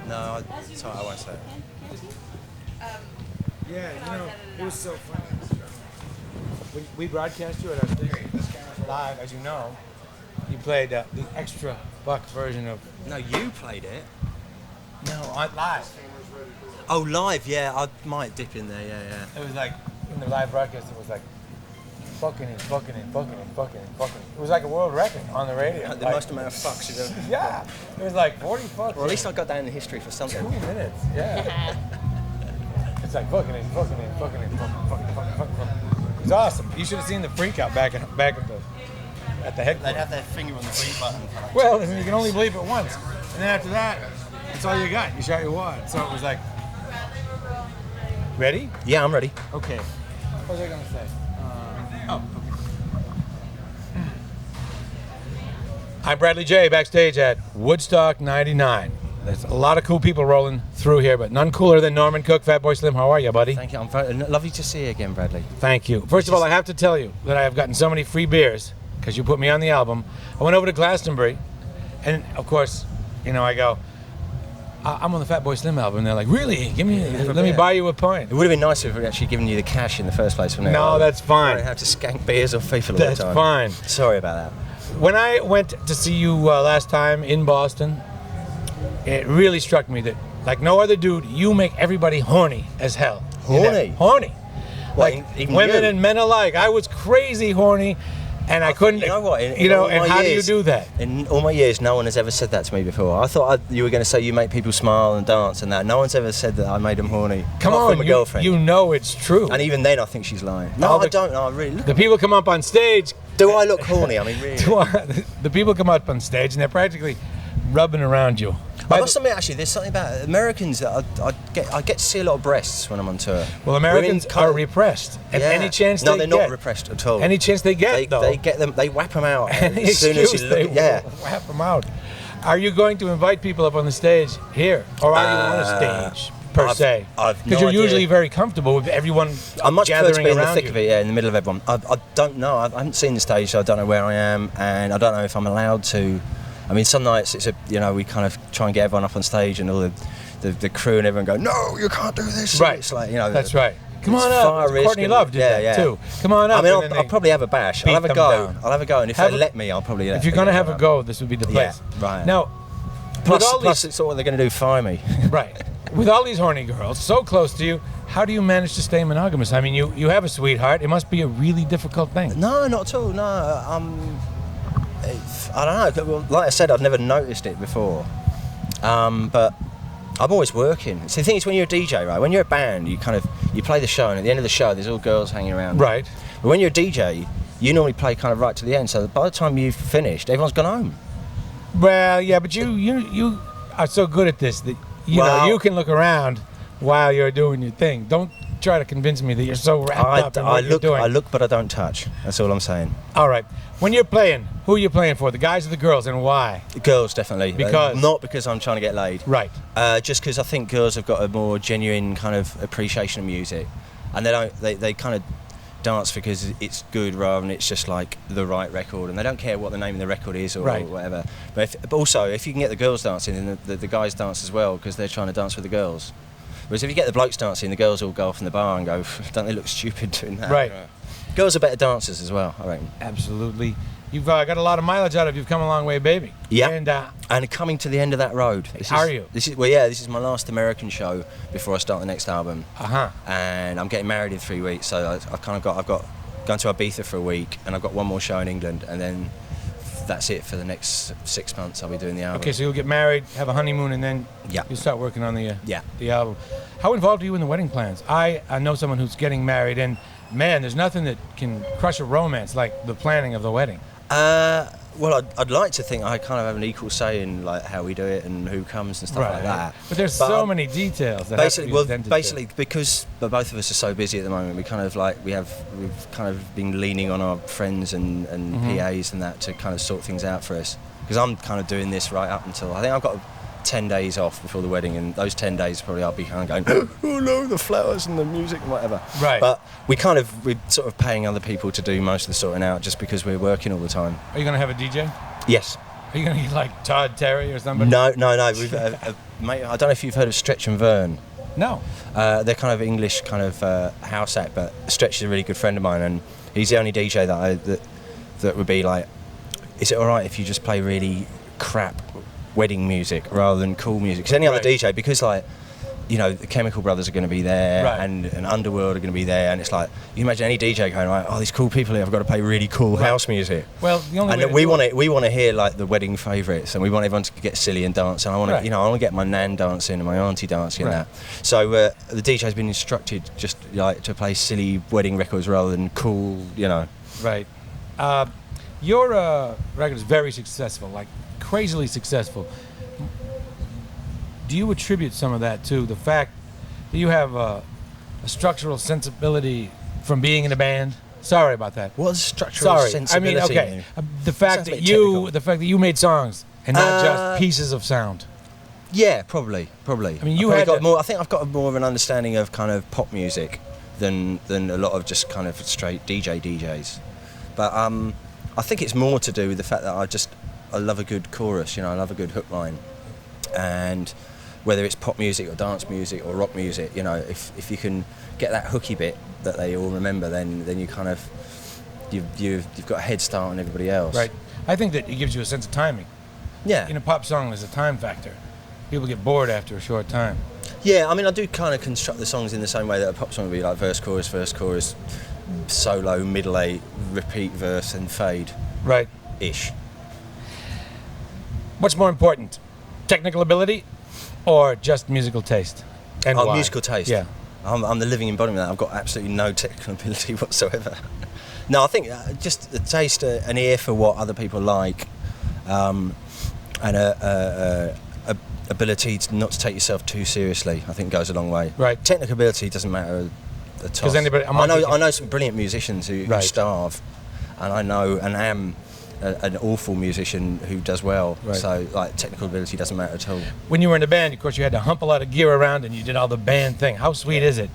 No, sorry, I won't say it. Yeah, it was so funny. We broadcast you at our station live, as you know. You played the extra buck version of. No, you played it. No, live. Oh, live, yeah. I might dip in there, yeah. It was like in the live broadcast. It was like fucking and fucking and fucking and fucking and fucking. It was like a world record on the radio. The most amount of fucks you've ever. Yeah, it was like 40 fucks. Well, at least I got down in history for something. 2 minutes. Yeah. It's like fucking and fucking and fucking and fucking. It's awesome. You should have seen the freak out back at the headquarters. They'd have their finger on the bleep button. Well, you can only bleep it once, and then after that, that's all you got. You shot your wad. So it was like. Ready? Yeah, I'm ready. Okay. What was I gonna say? Okay. I'm Bradley J. backstage at Woodstock '99. There's a lot of cool people rolling through here, but none cooler than Norman Cook, Fatboy Slim. How are you, buddy? Thank you. I'm very lovely to see you again, Bradley. Thank you. First of all, I have to tell you that I have gotten so many free beers because you put me on the album. I went over to Glastonbury, and of course, I go, I'm on the Fatboy Slim album, and they're like, really? Let me buy you a pint. It would have been nicer if we actually given you the cash in the first place. No, that's fine. I have to skank beers off people all That's the time. fine. Sorry about that. When I went to see you last time in Boston, it really struck me that, like no other dude, you make everybody horny as hell. Horny? Horny. Well, Like even women you. and men alike. I was crazy horny, and I couldn't. You know what? And how do you do that? In all my years, no one has ever said that to me before. I thought you were going to say you make people smile and dance and that. No one's ever said that I made them horny. Come Not on, from a girlfriend. you know it's true. And even then, I think she's lying. No, I don't. No, I really. The people come up on stage. Do I look horny? I mean, really. The people come up on stage and they're practically rubbing around you. I must admit, actually, there's something about Americans that I get to see a lot of breasts when I'm on tour. Well, Americans are repressed. And any chance they get. No, they're not repressed at all. Any chance they get, though. They get them. They whap them out. Any as soon as excuse, you look, they whap them out. Are you going to invite people up on the stage here? Or are you on a stage, per se? Because you're usually very comfortable with everyone I much prefer to be in the thick you. of it, yeah, in the middle of everyone. I don't know. I haven't seen the stage, so I don't know where I am, and I don't know if I'm allowed to. I mean, some nights we kind of try and get everyone up on stage, and all the crew and everyone go, no, you can't do this. Right. It's like, that's right. Come on up. Courtney Love did that too. Come on up. I mean, I'll probably have a bash. I'll have a go. Down. I'll have a go, and if they let me, I'll probably. If you're gonna have a go, this would be the place. Yeah, right. Now, plus it's all they're gonna do, fire me. Right. With all these horny girls so close to you, how do you manage to stay monogamous? I mean, you have a sweetheart. It must be a really difficult thing. No, not at all. No, I don't know. Well, like I said, I've never noticed it before. But I'm always working. So the thing is, when you're a DJ, right? When you're a band, you play the show, and at the end of the show, there's all girls hanging around. Right. But when you're a DJ, you normally play kind of right to the end. So by the time you've finished, everyone's gone home. Well, yeah, but you are so good at this that you can look around while you're doing your thing. Don't try to convince me that you're so wrapped up in what you're doing. I look, but I don't touch. That's all I'm saying. All right. When you're playing, who are you playing for? The guys or the girls, and why? The girls, definitely. Because? Not because I'm trying to get laid. Right. Just because I think girls have got a more genuine kind of appreciation of music, and they kind of dance because it's good rather than it's just like the right record, and they don't care what the name of the record is or whatever. But also, if you can get the girls dancing, then the guys dance as well because they're trying to dance with the girls. Whereas if you get the blokes dancing, the girls all go off in the bar and go, don't they look stupid doing that? Right. Girls are better dancers as well, I reckon. Absolutely. You've got a lot of mileage out of you. You've come a long way, baby. Yeah. And coming to the end of that road. This is my last American show before I start the next album. Uh-huh. And I'm getting married in 3 weeks, so I've got gone to Ibiza for a week, and I've got one more show in England, and then that's it for the next 6 months. I'll be doing the album. Okay, so you'll get married, have a honeymoon, and then you'll start working on the album. How involved are you in the wedding plans? I know someone who's getting married, and man, there's nothing that can crush a romance like the planning of the wedding. Well, I'd like to think I kind of have an equal say in like how we do it and who comes and stuff like that. But there's so many details that basically because both of us are so busy at the moment, we kind of like we've kind of been leaning on our friends and PAs and that to kind of sort things out for us. Because I'm kind of doing this right up until I think I've got 10 days off before the wedding, and those 10 days probably I'll be kind of going, oh no, the flowers and the music and whatever. Right. But we're sort of paying other people to do most of the sorting out just because we're working all the time. Are you going to have a DJ? Yes. Are Are you going to get like Todd Terry or somebody? No. We've, mate, I don't know if you've heard of Stretch and Vern. No. They're kind of English kind of house act, but Stretch is a really good friend of mine, and he's the only DJ that would be like, is it all right if you just play really crap wedding music rather than cool music? Because any other DJ, because like, you know, the Chemical Brothers are going to be there, and Underworld are going to be there, and it's like, you imagine any DJ going, right, oh, these cool people here, I've got to play really cool house music. Well, the only and we want to hear like the wedding favourites, and we want everyone to get silly and dance, and I want to, you know, I want to get my nan dancing and my auntie dancing and that. So the DJ's been instructed just like to play silly wedding records rather than cool, you know. Right. Your record is very successful, like crazily successful. Do you attribute some of that to the fact that you have a structural sensibility from being in a band? Sorry about that. What's structural sensibility? I mean, okay. The fact that you made songs and not just pieces of sound. Yeah, probably. I mean, I think I've got more of an understanding of kind of pop music than a lot of just kind of straight DJs. But I think it's more to do with the fact that I love a good chorus. You know, I love a good hook line, and whether it's pop music or dance music or rock music, you know, if you can get that hooky bit that they all remember, then you kind of you've got a head start on everybody else. Right. I think that it gives you a sense of timing. Yeah. In a pop song, there's a time factor. People get bored after a short time. Yeah, I mean, I do kind of construct the songs in the same way that a pop song would be, like verse, chorus, solo, middle eight, repeat verse, and fade. Right. Ish. What's more important, technical ability or just musical taste? And why? Musical taste. Yeah. I'm the living embodiment of that. I've got absolutely no technical ability whatsoever. No, I think just the taste, an ear for what other people like, and a ability not to take yourself too seriously, I think goes a long way. Right. Technical ability doesn't matter at all. I know some brilliant musicians who starve, and I know and am an awful musician who does well. Right. So like technical ability doesn't matter at all. When you were in a band, of course, you had to hump a lot of gear around, and you did all the band thing. How sweet is it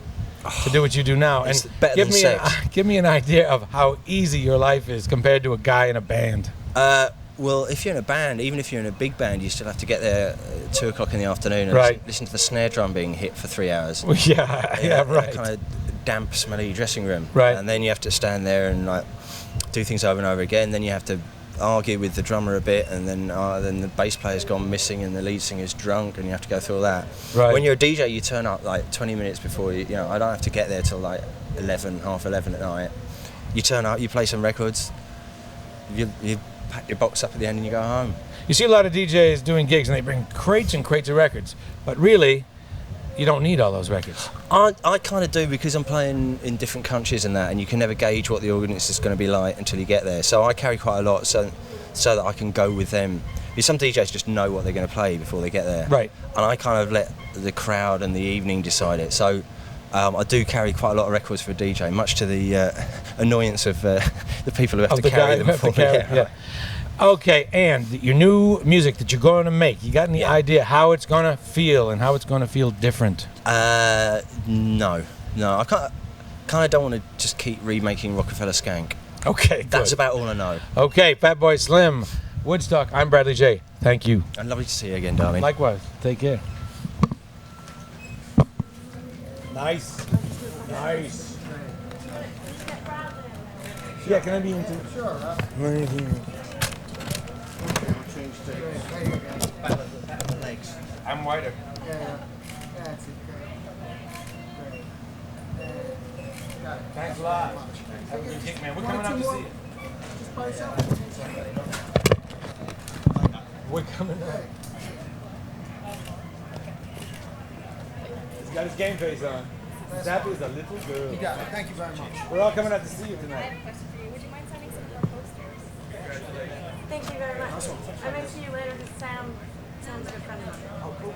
to do what you do now? It's better than sex. Give me an idea of how easy your life is compared to a guy in a band. Well, if you're in a band, even if you're in a big band, you still have to get there at 2 o'clock in the afternoon and listen to the snare drum being hit for 3 hours. Well, yeah, right. Kind of damp, smelly dressing room. Right. And then you have to stand there and like do things over and over again. Then you have to argue with the drummer a bit, and then the bass player's gone missing and the lead singer's drunk, and you have to go through all that. Right. When you're a DJ, you turn up like 20 minutes before you know, I don't have to get there till like 11, half 11 at night. You turn up, you play some records, you pack your box up at the end and you go home. You see a lot of DJs doing gigs and they bring crates and crates of records, but really, you don't need all those records. I kind of do, because I'm playing in different countries and that, and you can never gauge what the audience is going to be like until you get there. So I carry quite a lot so that I can go with them. Because some DJs just know what they're going to play before they get there. Right. And I kind of let the crowd and the evening decide it. So I do carry quite a lot of records for a DJ, much to the annoyance of the people who have to carry them for me. Yeah. Okay, and your new music that you're going to make, you got any idea how it's going to feel and how it's going to feel different? No. I kind of don't want to just keep remaking Rockefeller Skank. Okay, that's about all I know. Okay, Fatboy Slim, Woodstock, I'm Bradley J. Thank you. And lovely to see you again, darling. Likewise. Take care. Nice. Yeah, can I be into? Sure. I'm whiter. Yeah, that's it. Great. Thanks a lot. Have a good kick, man. We're coming out to see you. Just by yourself. We're coming out. He's got his game face on. Zappy is a little girl. You got it. Thank you very much. We're all coming out to see you tonight. I have a question for you. Would you mind signing some of our posters? Thank you very much. I might see you later because Sam sounds like a friend of mine. Oh, cool.